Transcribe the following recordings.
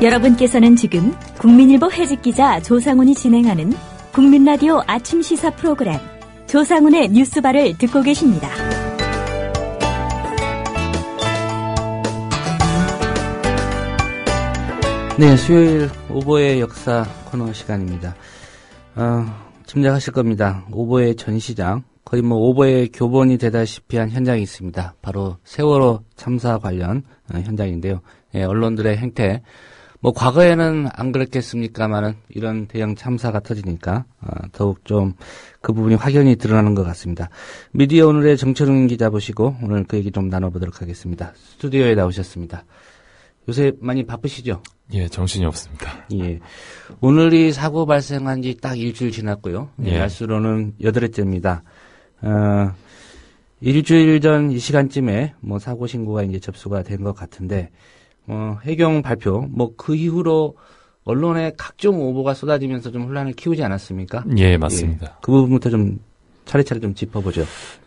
여러분께서는 지금 국민일보 해직기자 조상훈이 진행하는 국민라디오 아침 시사 프로그램 조상훈의 뉴스바를 듣고 계십니다. 네, 수요일 오보의 역사 코너 시간입니다. 짐작하실 겁니다. 오보의 전시장, 거의 오보의 교본이 되다시피 한 현장이 있습니다. 바로 세월호 참사 관련 현장인데요. 예, 언론들의 행태, 과거에는 안 그랬겠습니까만은 이런 대형 참사가 터지니까 더욱 좀 그 부분이 확연히 드러나는 것 같습니다. 미디어 오늘의 정철웅 기자 보시고 오늘 그 얘기 좀 나눠보도록 하겠습니다. 스튜디오에 나오셨습니다. 요새 많이 바쁘시죠? 예, 정신이 없습니다. 예. 오늘이 사고 발생한 지 딱 일주일 지났고요. 예. 날수로는 8회째입니다. 일주일 전 이 시간쯤에 사고 신고가 이제 접수가 된 것 같은데, 해경 발표, 그 이후로 언론에 각종 오보가 쏟아지면서 좀 혼란을 키우지 않았습니까? 예, 맞습니다. 예. 그 부분부터 좀 차례차례 좀 짚어보죠.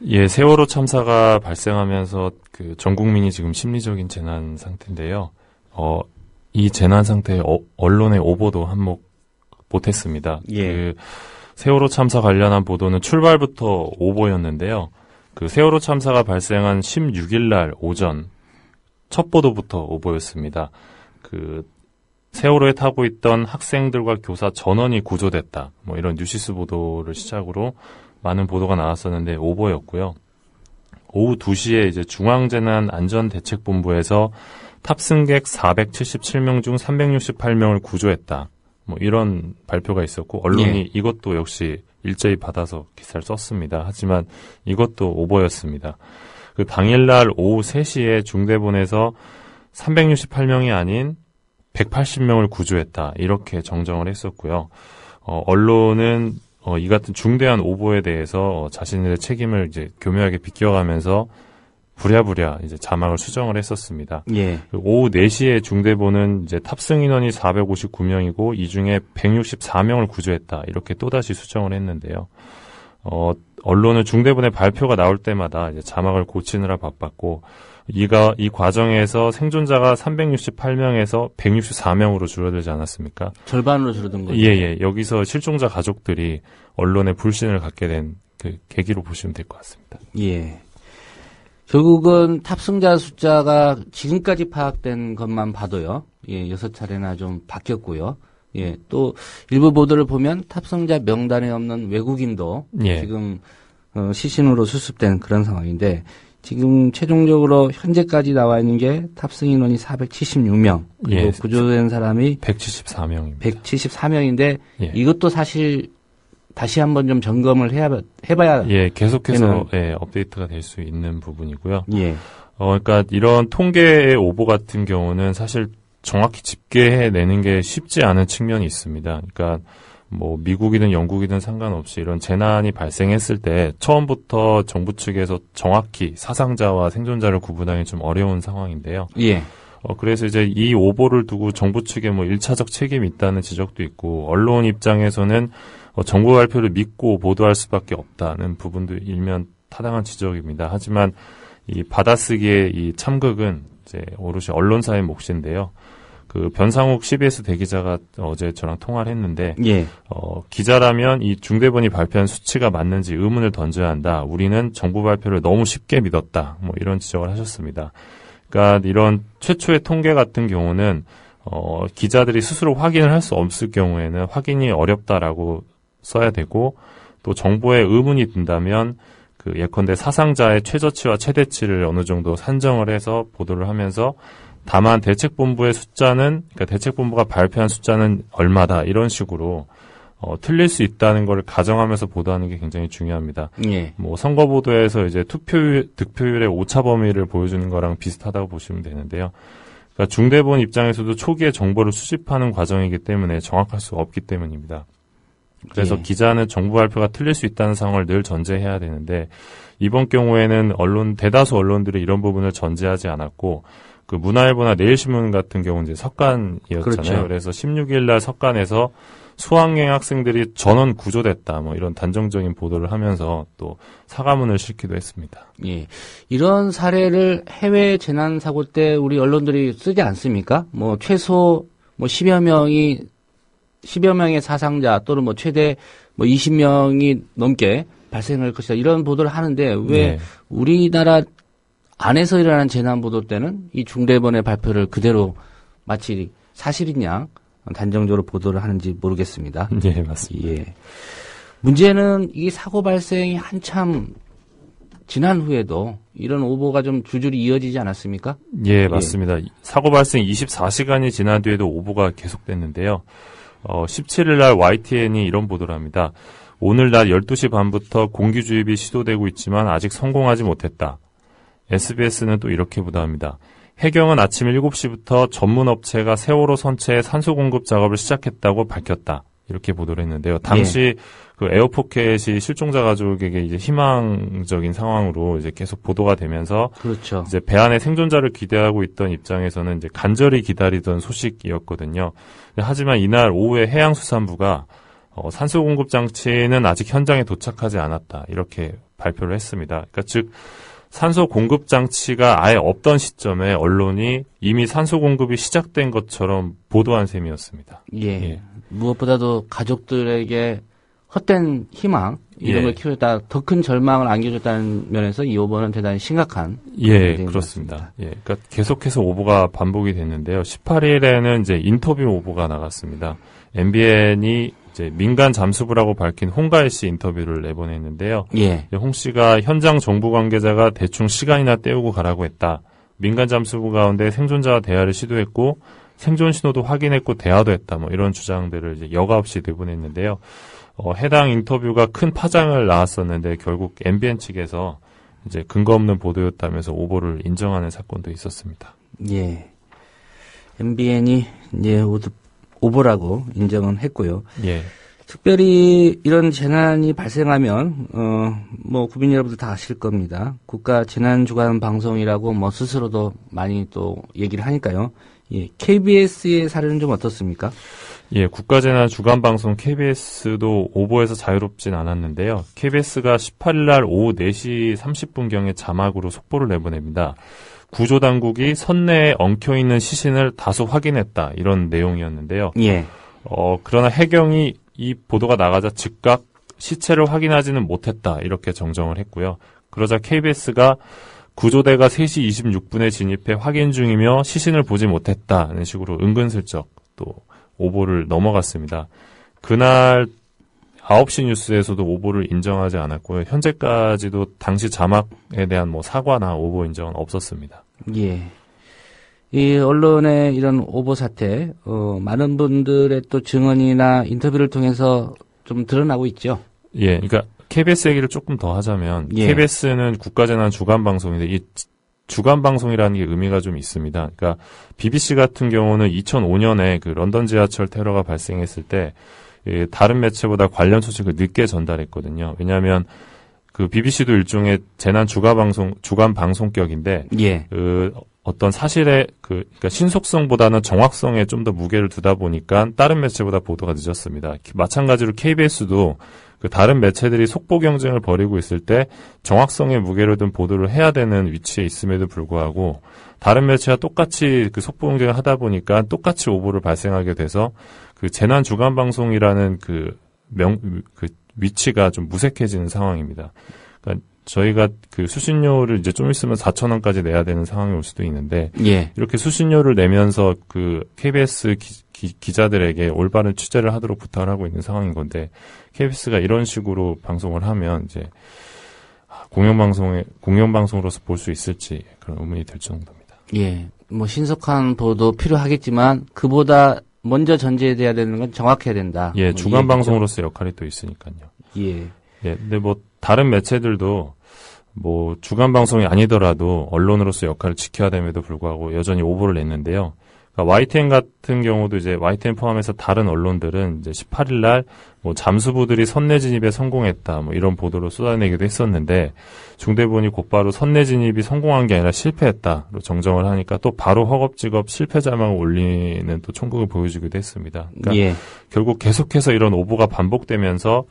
예, 세월호 참사가 발생하면서 전 국민이 지금 심리적인 재난 상태인데요. 이 재난 상태에 언론의 오보도 한몫 못했습니다. 예. 세월호 참사 관련한 보도는 출발부터 오보였는데요. 세월호 참사가 발생한 16일 날 오전 첫 보도부터 오보였습니다. 세월호에 타고 있던 학생들과 교사 전원이 구조됐다. 이런 뉴시스 보도를 시작으로 많은 보도가 나왔었는데 오보였고요. 오후 2시에 이제 중앙재난안전대책본부에서 탑승객 477명 중 368명을 구조했다. 이런 발표가 있었고 언론이 이것도 역시 일제히 받아서 기사를 썼습니다. 하지만 이것도 오보였습니다. 당일날 오후 3시에 중대본에서 368명이 아닌 180명을 구조했다. 이렇게 정정을 했었고요. 언론은 이 같은 중대한 오보에 대해서 자신들의 책임을 이제 교묘하게 비껴가면서 부랴부랴 이제 자막을 수정을 했었습니다. 예. 오후 4시에 중대본은 이제 탑승 인원이 459명이고 이 중에 164명을 구조했다. 이렇게 또다시 수정을 했는데요. 언론은 중대본의 발표가 나올 때마다 이제 자막을 고치느라 바빴고 이 과정에서 생존자가 368명에서 164명으로 줄어들지 않았습니까? 절반으로 줄어든 거죠. 예. 여기서 실종자 가족들이 언론에 불신을 갖게 된 계기로 보시면 될 것 같습니다. 예. 결국은 탑승자 숫자가 지금까지 파악된 것만 봐도요. 예, 6차례나 좀 바뀌었고요. 예, 또 일부 보도를 보면 탑승자 명단에 없는 외국인도 지금 시신으로 수습된 그런 상황인데 지금 최종적으로 현재까지 나와 있는 게 탑승 인원이 476명 그리고 구조된 사람이 174명입니다. 174명인데 이것도 사실 다시 한번 좀 점검을 해봐야 계속해서 업데이트가 될 수 있는 부분이고요. 예. 그러니까 이런 통계의 오보 같은 경우는 사실 정확히 집계해내는 게 쉽지 않은 측면이 있습니다. 그러니까 미국이든 영국이든 상관없이 이런 재난이 발생했을 때 처음부터 정부 측에서 정확히 사상자와 생존자를 구분하기 좀 어려운 상황인데요. 예. 그래서 이제 이 오보를 두고 정부 측에 1차적 책임이 있다는 지적도 있고 언론 입장에서는 정부 발표를 믿고 보도할 수밖에 없다는 부분도 일면 타당한 지적입니다. 하지만 이 받아쓰기의 이 참극은 이제 오롯이 언론사의 몫인데요. 변상욱 CBS 대기자가 어제 저랑 통화를 했는데, 기자라면 이 중대본이 발표한 수치가 맞는지 의문을 던져야 한다. 우리는 정부 발표를 너무 쉽게 믿었다. 이런 지적을 하셨습니다. 그러니까 이런 최초의 통계 같은 경우는, 기자들이 스스로 확인을 할 수 없을 경우에는 확인이 어렵다라고 써야 되고, 또 정보에 의문이 든다면, 예컨대 사상자의 최저치와 최대치를 어느 정도 산정을 해서 보도를 하면서 다만 대책본부의 숫자는 그러니까 대책본부가 발표한 숫자는 얼마다 이런 식으로 틀릴 수 있다는 걸 가정하면서 보도하는 게 굉장히 중요합니다. 선거 보도에서 이제 득표율의 오차 범위를 보여주는 거랑 비슷하다고 보시면 되는데요. 그러니까 중대본 입장에서도 초기에 정보를 수집하는 과정이기 때문에 정확할 수 없기 때문입니다. 그래서 기자는 정부 발표가 틀릴 수 있다는 상황을 늘 전제해야 되는데 이번 경우에는 대다수 언론들이 이런 부분을 전제하지 않았고 문화일보나 내일신문 같은 경우는 이제 석간이었잖아요. 그렇죠. 그래서 16일 날 석간에서 수학여행 학생들이 전원 구조됐다 이런 단정적인 보도를 하면서 또 사과문을 싣기도 했습니다. 예. 이런 사례를 해외 재난 사고 때 우리 언론들이 쓰지 않습니까? 최소 뭐 10여 명의 사상자 또는 뭐 최대 뭐 20명이 넘게 발생할 것이다. 이런 보도를 하는데 왜 네. 우리나라 안에서 일어난 재난 보도 때는 이 중대본의 발표를 그대로 마치 사실이냐 단정적으로 보도를 하는지 모르겠습니다. 예, 맞습니다. 예. 문제는 이 사고 발생이 한참 지난 후에도 이런 오보가 좀 줄줄이 이어지지 않았습니까? 예, 맞습니다. 사고 발생 24시간이 지난 뒤에도 오보가 계속됐는데요. 17일 날 YTN이 이런 보도를 합니다. 오늘 낮 12시 반부터 공기 주입이 시도되고 있지만 아직 성공하지 못했다. SBS는 또 이렇게 보도합니다. 해경은 아침 7시부터 전문 업체가 세월호 선체에 산소 공급 작업을 시작했다고 밝혔다. 이렇게 보도를 했는데요. 당시 그 에어포켓이 실종자 가족에게 이제 희망적인 상황으로 이제 계속 보도가 되면서 그렇죠. 이제 배 안에 생존자를 기대하고 있던 입장에서는 이제 간절히 기다리던 소식이었거든요. 하지만 이날 오후에 해양수산부가 산소 공급 장치는 아직 현장에 도착하지 않았다. 이렇게 발표를 했습니다. 그러니까 즉 산소 공급 장치가 아예 없던 시점에 언론이 이미 산소 공급이 시작된 것처럼 보도한 셈이었습니다. 예. 무엇보다도 가족들에게 헛된 희망 이런 걸 키워줬다 더 큰 절망을 안겨줬다는 면에서 이 오보는 대단히 심각한 그렇습니다. 그러니까 계속해서 오보가 반복이 됐는데요. 18일에는 이제 인터뷰 오보가 나갔습니다. MBN이 이제 민간 잠수부라고 밝힌 홍가혜 씨 인터뷰를 내보냈는데요. 홍 씨가 현장 정부 관계자가 대충 시간이나 때우고 가라고 했다. 민간 잠수부 가운데 생존자와 대화를 시도했고 생존 신호도 확인했고 대화도 했다. 뭐 이런 주장들을 이제 여과 없이 내보냈는데요. 해당 인터뷰가 큰 파장을 낳았었는데 결국 MBN 측에서 이제 근거 없는 보도였다면서 오보를 인정하는 사건도 있었습니다. 예. MBN이 이제 오보라고 인정은 했고요. 예. 특별히 이런 재난이 발생하면 뭐 국민 여러분들 다 아실 겁니다. 국가 재난 주간 방송이라고 뭐 스스로도 많이 또 얘기를 하니까요. 예. KBS의 사례는 좀 어떻습니까? 예, 국가재난 주간방송 KBS도 오보에서 자유롭진 않았는데요. KBS가 18일 날 오후 4시 30분경에 자막으로 속보를 내보냅니다. 구조당국이 선내에 엉켜있는 시신을 다수 확인했다. 이런 내용이었는데요. 예. 그러나 해경이 이 보도가 나가자 즉각 시체를 확인하지는 못했다. 이렇게 정정을 했고요. 그러자 KBS가 구조대가 3시 26분에 진입해 확인 중이며 시신을 보지 못했다는 식으로 은근슬쩍 또 오보를 넘어갔습니다. 그날 9시 뉴스에서도 오보를 인정하지 않았고요. 현재까지도 당시 자막에 대한 뭐 사과나 오보 인정은 없었습니다. 예. 이 언론의 이런 오보 사태, 많은 분들의 또 증언이나 인터뷰를 통해서 좀 드러나고 있죠. 예, 그러니까 KBS 얘기를 조금 더 하자면 KBS는 국가재난 주간방송인데 이 주간방송이라는 게 의미가 좀 있습니다. 그러니까 BBC 같은 경우는 2005년에 그 런던 지하철 테러가 발생했을 때 다른 매체보다 관련 소식을 늦게 전달했거든요. 왜냐하면 그 BBC도 일종의 재난 주간 방송격인데 어떤 사실의 그러니까 신속성보다는 정확성에 좀 더 무게를 두다 보니까 다른 매체보다 보도가 늦었습니다. 마찬가지로 KBS도 그 다른 매체들이 속보 경쟁을 벌이고 있을 때 정확성에 무게를 둔 보도를 해야 되는 위치에 있음에도 불구하고 다른 매체와 똑같이 그 속보 경쟁을 하다 보니까 똑같이 오보를 발생하게 돼서 그 재난 주간 방송이라는 그 위치가 좀 무색해지는 상황입니다. 그러니까 저희가 그 수신료를 이제 좀 있으면 4,000원까지 내야 되는 상황이 올 수도 있는데 이렇게 수신료를 내면서 그 KBS 기자들에게 올바른 취재를 하도록 부탁을 하고 있는 상황인 건데 KBS가 이런 식으로 방송을 하면 이제 공영방송으로서 볼 수 있을지 그런 의문이 들 정도입니다. 예, 뭐 신속한 보도 필요하겠지만 그보다 먼저 전제돼야 되는 건 정확해야 된다. 예, 주간방송으로서 역할이 또 있으니까요. 예. 근데 뭐 다른 매체들도 뭐 주간방송이 아니더라도 언론으로서 역할을 지켜야 됨에도 불구하고 여전히 오보를 냈는데요. 그러니까 YTN 같은 경우도 이제 YTN 포함해서 다른 언론들은 이제 18일 날 뭐 잠수부들이 선내 진입에 성공했다 뭐 이런 보도를 쏟아내기도 했었는데 중대본이 곧바로 선내 진입이 성공한 게 아니라 실패했다로 정정을 하니까 또 바로 허겁지겁 실패 자막을 올리는 또 총국을 보여주기도 했습니다. 그러니까 결국 계속해서 이런 오보가 반복되면서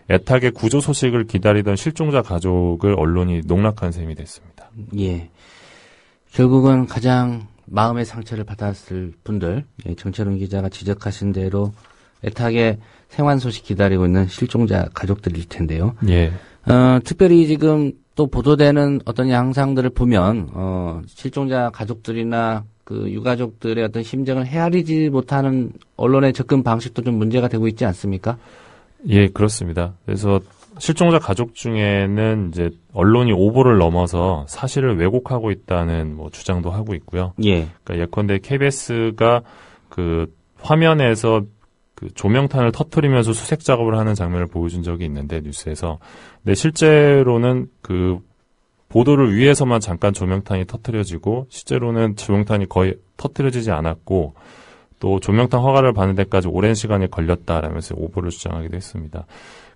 애타게 구조 소식을 기다리던 실종자 가족을 언론이 농락한 셈이 됐습니다. 예. 결국은 가장 마음의 상처를 받았을 분들, 예, 정철훈 기자가 지적하신 대로 애타게 생환 소식 기다리고 있는 실종자 가족들일 텐데요. 예. 특별히 지금 또 보도되는 어떤 양상들을 보면, 실종자 가족들이나 그 유가족들의 어떤 심정을 헤아리지 못하는 언론의 접근 방식도 좀 문제가 되고 있지 않습니까? 예, 그렇습니다. 그래서 실종자 가족 중에는 이제 언론이 오보를 넘어서 사실을 왜곡하고 있다는 뭐 주장도 하고 있고요. 예. 그러니까 예컨대 KBS가 그 화면에서 그 조명탄을 터뜨리면서 수색 작업을 하는 장면을 보여준 적이 있는데 뉴스에서. 근데 실제로는 그 보도를 위해서만 잠깐 조명탄이 터뜨려지고 실제로는 조명탄이 거의 터뜨려지지 않았고 또 조명탄 허가를 받는 데까지 오랜 시간이 걸렸다라면서 오보를 주장하기도 했습니다.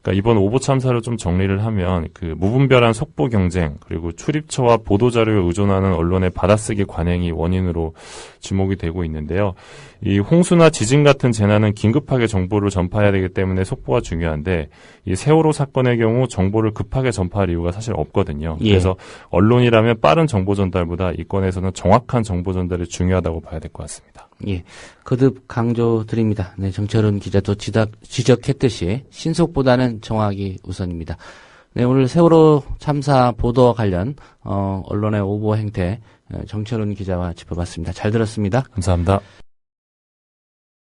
그러니까 이번 오보 참사를 좀 정리를 하면 그 무분별한 속보 경쟁 그리고 출입처와 보도 자료에 의존하는 언론의 받아쓰기 관행이 원인으로 지목이 되고 있는데요. 이 홍수나 지진 같은 재난은 긴급하게 정보를 전파해야 되기 때문에 속보가 중요한데 이 세월호 사건의 경우 정보를 급하게 전파할 이유가 사실 없거든요. 예. 그래서 언론이라면 빠른 정보 전달보다 이 건에서는 정확한 정보 전달이 중요하다고 봐야 될 것 같습니다. 예, 거듭 강조드립니다. 네, 정철훈 기자도 지적했듯이 신속보다는 정확이 우선입니다. 네, 오늘 세월호 참사 보도와 관련 언론의 오보 행태 정철훈 기자와 짚어봤습니다. 잘 들었습니다. 감사합니다.